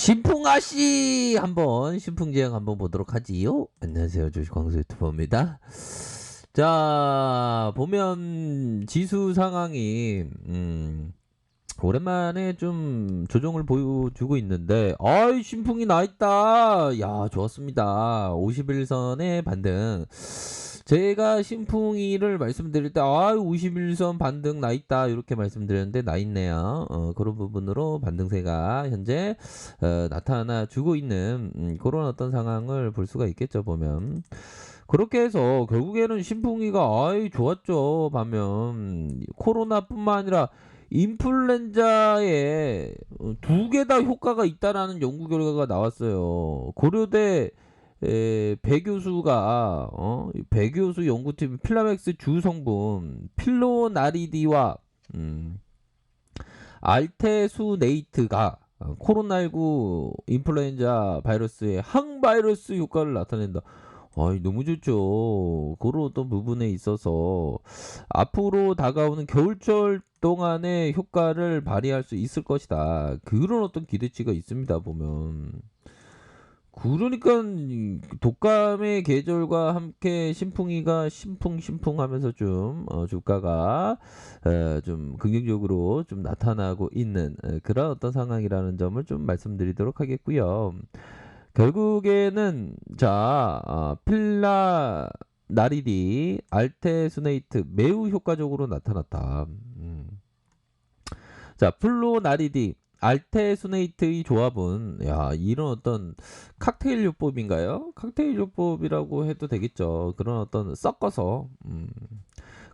신풍아씨 한번 신풍제약 한번 보도록 하지요. 안녕하세요, 조시광수 유튜버입니다. 자, 보면 지수 상황이 오랜만에 좀 조정을 보여주고 있는데, 아이 신풍이 나있다. 야, 좋았습니다. 51선의 반등. 제가 신풍이를 말씀드릴 때 51선 반등 나있다 이렇게 말씀드렸는데 나있네요. 그런 부분으로 반등세가 현재 나타나 주고 있는 그런 어떤 상황을 볼 수가 있겠죠, 보면. 그렇게 해서 결국에는 신풍이가 좋았죠. 반면 코로나뿐만 아니라 인플루엔자에 두 개 다 효과가 있다라는 연구 결과가 나왔어요. 고려대 배 교수가 배 교수 연구팀 필라맥스 주 성분 필로나리디와 알테수네이트가 코로나19 인플루엔자 바이러스의 항바이러스 효과를 나타낸다. 너무 좋죠. 그런 어떤 부분에 있어서 앞으로 다가오는 겨울철 동안에 효과를 발휘할 수 있을 것이다. 그런 어떤 기대치가 있습니다, 보면. 그러니까 독감의 계절과 함께 신풍이가 신풍 하면서 좀 주가가 좀 긍정적으로 좀 나타나고 있는 그런 어떤 상황이라는 점을 좀 말씀드리도록 하겠고요. 결국에는 필라 나리디 알테수네이트 매우 효과적으로 나타났다. 자, 플로나리디 알테수네이트의 조합은 이런 어떤 칵테일 요법인가요? 칵테일 요법이라고 해도 되겠죠. 그런 어떤 섞어서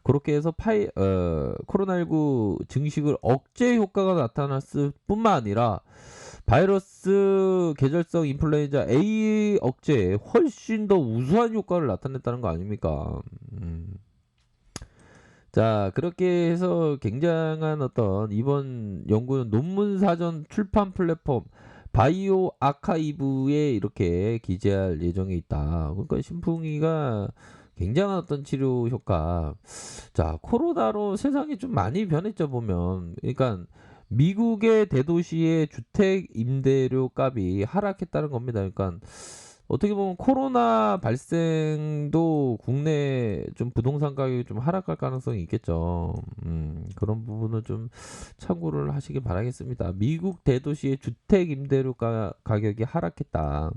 그렇게 해서 코로나19 증식을 억제 효과가 나타났을 뿐만 아니라 바이러스 계절성 인플루엔자 A 억제에 훨씬 더 우수한 효과를 나타냈다는 거 아닙니까? 자, 그렇게 해서 굉장한 어떤 이번 연구는 논문 사전 출판 플랫폼 바이오 아카이브에 이렇게 기재할 예정에 있다. 그러니까 신풍이가 굉장한 어떤 치료 효과. 자, 코로나로 세상이 좀 많이 변했죠, 보면. 그러니까 미국의 대도시의 주택 임대료 값이 하락했다는 겁니다. 그러니까 어떻게 보면 코로나 발생도 국내 좀 부동산 가격이 좀 하락할 가능성이 있겠죠. 그런 부분을 좀 참고를 하시기 바라겠습니다. 미국 대도시의 주택 임대료 가격이 하락했다.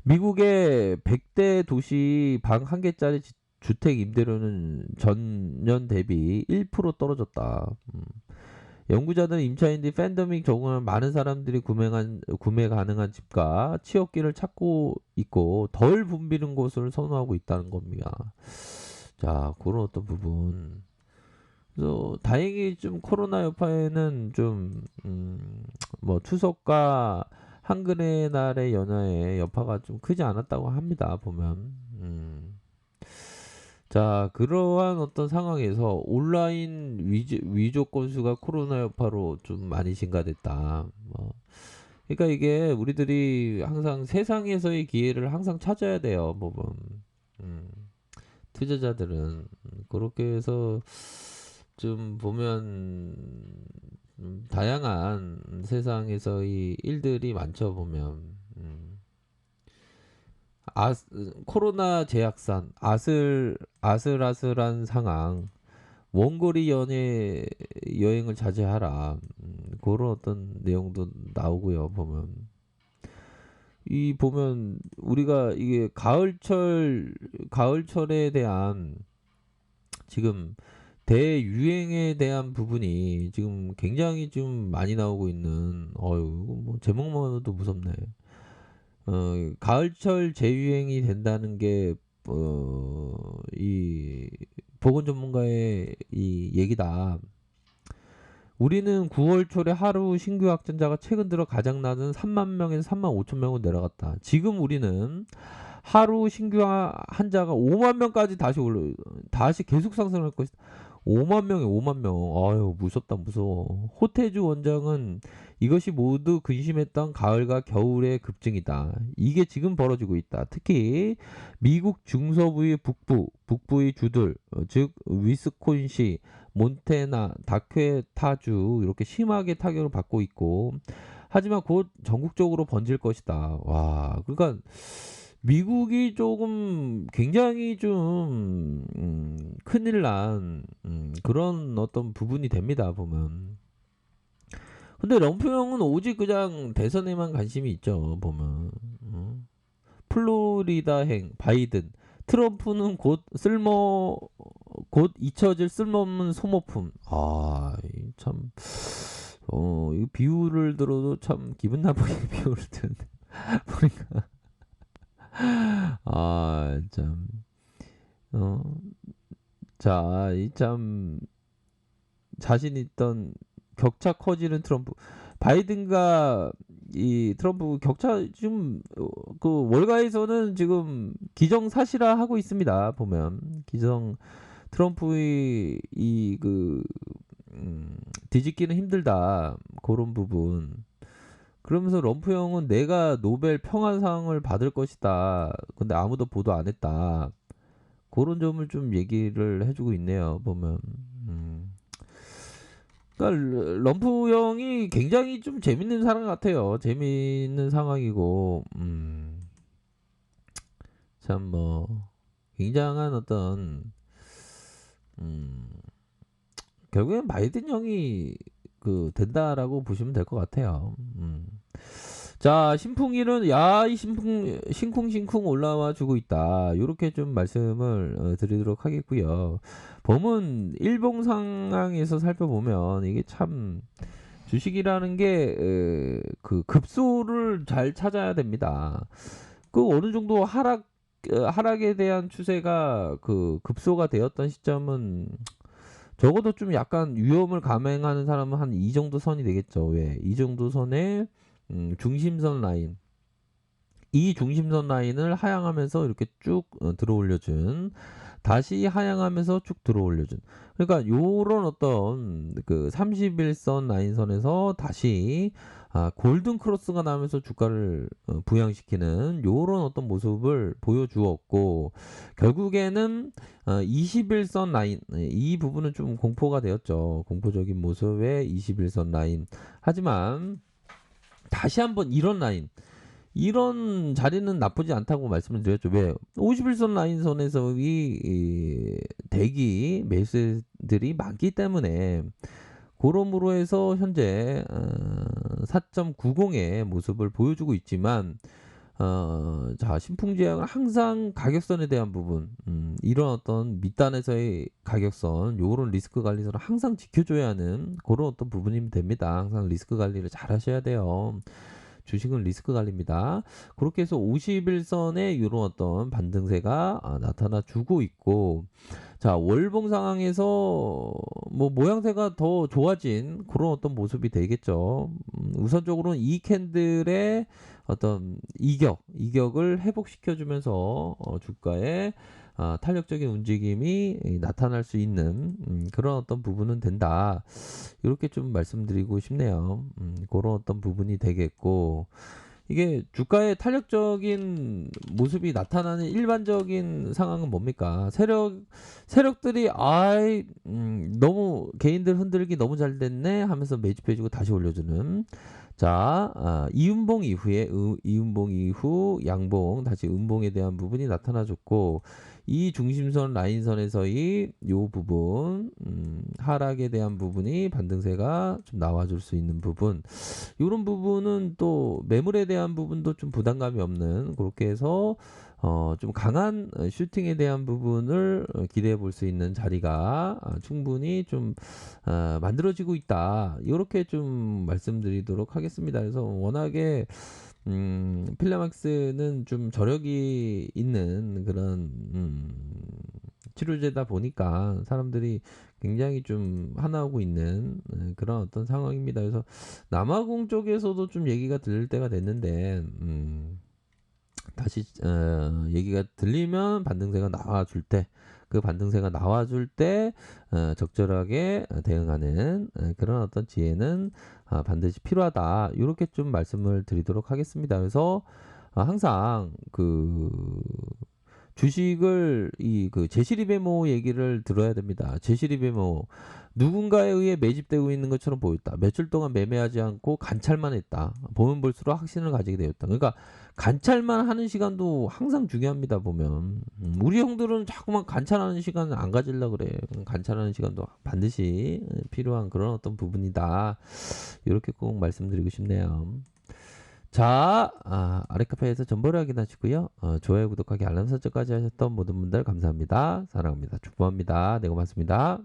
미국의 100대 도시 방 한 개짜리 주택 임대료는 전년 대비 1% 떨어졌다. 연구자들은 임차인들이 팬데믹 적응한 많은 사람들이 구매 가능한 집과 취업기를 찾고 있고 덜 붐비는 곳을 선호하고 있다는 겁니다. 자, 그런 어떤 부분. 그래서 다행히 좀 코로나 여파에는 좀 뭐 추석과 한글의 날의 연휴의 여파가 좀 크지 않았다고 합니다. 보면. 자, 그러한 어떤 상황에서 온라인 위조 건수가 코로나 여파로 좀 많이 증가됐다. 그러니까 이게 우리들이 항상 세상에서의 기회를 항상 찾아야 돼요. 보면 투자자들은 그렇게 해서 좀 보면 다양한 세상에서의 일들이 많죠. 보면 코로나 제약산 아슬아슬한 상황 원거리 여행을 자제하라. 그런 어떤 내용도 나오고요. 보면 이 보면 우리가 이게 가을철에 대한 지금 대유행에 대한 부분이 지금 굉장히 좀 많이 나오고 있는 뭐 제목만 해도 무섭네. 가을철 재유행이 된다는 게, 이, 보건 전문가의 이 얘기다. 우리는 9월 초에 하루 신규 확진자가 최근 들어 가장 낮은 3만 명에서 3만 5천 명으로 내려갔다. 지금 우리는 하루 신규 환자가 5만 명까지 다시 계속 상승할 것이다. 5만 명에 5만 명. 무섭다, 무서워. 호태주 원장은 이것이 모두 근심했던 가을과 겨울의 급증이다. 이게 지금 벌어지고 있다. 특히 미국 중서부의 북부의 주들, 즉 위스콘시, 몬테나, 다코타주 이렇게 심하게 타격을 받고 있고 하지만 곧 전국적으로 번질 것이다. 와, 그러니까 미국이 조금 굉장히 좀 큰일 난 그런 어떤 부분이 됩니다 보면. 근데 럼프 형은 오직 그냥 대선에만 관심이 있죠 보면. 플로리다행 바이든, 트럼프는 곧 잊혀질 쓸모없는 소모품. 아, 참, 이 비유를 들어도 참 기분 나쁘게 비유를 드는데 보니까 참, 어, 자, 이 참 자신 있던 격차 커지는 트럼프, 바이든과 이 트럼프 격차 지금 그 월가에서는 지금 기정사실화 하고 있습니다. 보면 기정 트럼프의 뒤집기는 힘들다 그런 부분. 그러면서 럼프 형은 내가 노벨 평화상을 받을 것이다. 근데 아무도 보도 안 했다. 그런 점을 좀 얘기를 해주고 있네요. 보면. 그러니까 럼프 형이 굉장히 좀 재밌는 사람 같아요. 재밌는 상황이고, 참 뭐 굉장한 어떤 결국엔 바이든 형이 된다라고 보시면 될 것 같아요. 자, 신풍일은 야, 이 신쿵신쿵 올라와 주고 있다. 요렇게 좀 말씀을 드리도록 하겠고요. 범은 일봉 상황에서 살펴보면 이게 참 주식이라는 게 그 급소를 잘 찾아야 됩니다. 그 어느 정도 하락에 대한 추세가 급소가 되었던 시점은 적어도 좀 약간 위험을 감행하는 사람은 한 이 정도 선이 되겠죠. 왜? 이 정도 선에 중심선 라인, 이 중심선 라인을 하향하면서 이렇게 쭉 들어올려준, 다시 하향하면서 쭉 들어올려준. 그러니까 요런 어떤 31선 라인선에서 다시 골든 크로스가 나면서 주가를 부양시키는 요런 어떤 모습을 보여주었고, 결국에는 21선 라인, 이 부분은 좀 공포가 되었죠. 공포적인 모습의 21선 라인. 하지만 다시 한번 이런 라인, 이런 자리는 나쁘지 않다고 말씀을 드렸죠. 왜? 51선 라인선에서 대기 매수들이 많기 때문에, 그러므로 해서 현재 4.90의 모습을 보여주고 있지만, 자, 신풍제약은 항상 가격선에 대한 부분, 이런 어떤 밑단에서의 가격선, 요런 리스크 관리선을 항상 지켜줘야 하는 그런 어떤 부분이 됩니다. 항상 리스크 관리를 잘 하셔야 돼요. 주식은 리스크 관리입니다. 그렇게 해서 51선에 이런 어떤 반등세가 나타나 주고 있고, 자, 월봉 상황에서 뭐 모양새가 더 좋아진 그런 어떤 모습이 되겠죠. 우선적으로는 이 캔들의 어떤 이격을 회복시켜주면서 주가에 탄력적인 움직임이 나타날 수 있는 그런 어떤 부분은 된다. 이렇게 좀 말씀드리고 싶네요. 그런 어떤 부분이 되겠고, 이게 주가의 탄력적인 모습이 나타나는 일반적인 상황은 뭡니까? 세력들이 너무 개인들 흔들기 너무 잘 됐네 하면서 매집해주고 다시 올려주는. 자, 이음봉 이후 양봉, 다시 음봉에 대한 부분이 나타나줬고, 이 중심선 라인선에서의 요 부분, 하락에 대한 부분이 반등세가 좀 나와줄 수 있는 부분, 이런 부분은 또 매물에 대한 부분도 좀 부담감이 없는, 그렇게 해서 좀 강한 슈팅에 대한 부분을 기대해 볼 수 있는 자리가 충분히 좀 만들어지고 있다. 이렇게 좀 말씀드리도록 하겠습니다. 그래서 워낙에 필라막스는 좀 저력이 있는 그런 치료제다 보니까 사람들이 굉장히 좀 하나오고 있는 그런 어떤 상황입니다. 그래서 남아공 쪽에서도 좀 얘기가 들릴 때가 됐는데, 다시 얘기가 들리면 반등세가 나와줄 때, 그 반등세가 나와줄 때 적절하게 대응하는 그런 어떤 지혜는 반드시 필요하다. 이렇게 좀 말씀을 드리도록 하겠습니다. 그래서 항상 주식을 이 그 제시리 배모 얘기를 들어야 됩니다. 제시리 배모 누군가에 의해 매집되고 있는 것처럼 보였다. 며칠 동안 매매하지 않고 관찰만 했다. 보면 볼수록 확신을 가지게 되었다. 그러니까 관찰만 하는 시간도 항상 중요합니다. 보면 우리 형들은 자꾸만 관찰하는 시간을 안 가지려고 그래. 관찰하는 시간도 반드시 필요한 그런 어떤 부분이다. 이렇게 꼭 말씀드리고 싶네요. 자, 아래 카페에서 정보를 확인하시고요. 좋아요, 구독하기, 알람 설정까지 하셨던 모든 분들 감사합니다. 사랑합니다. 축복합니다. 네, 고맙습니다.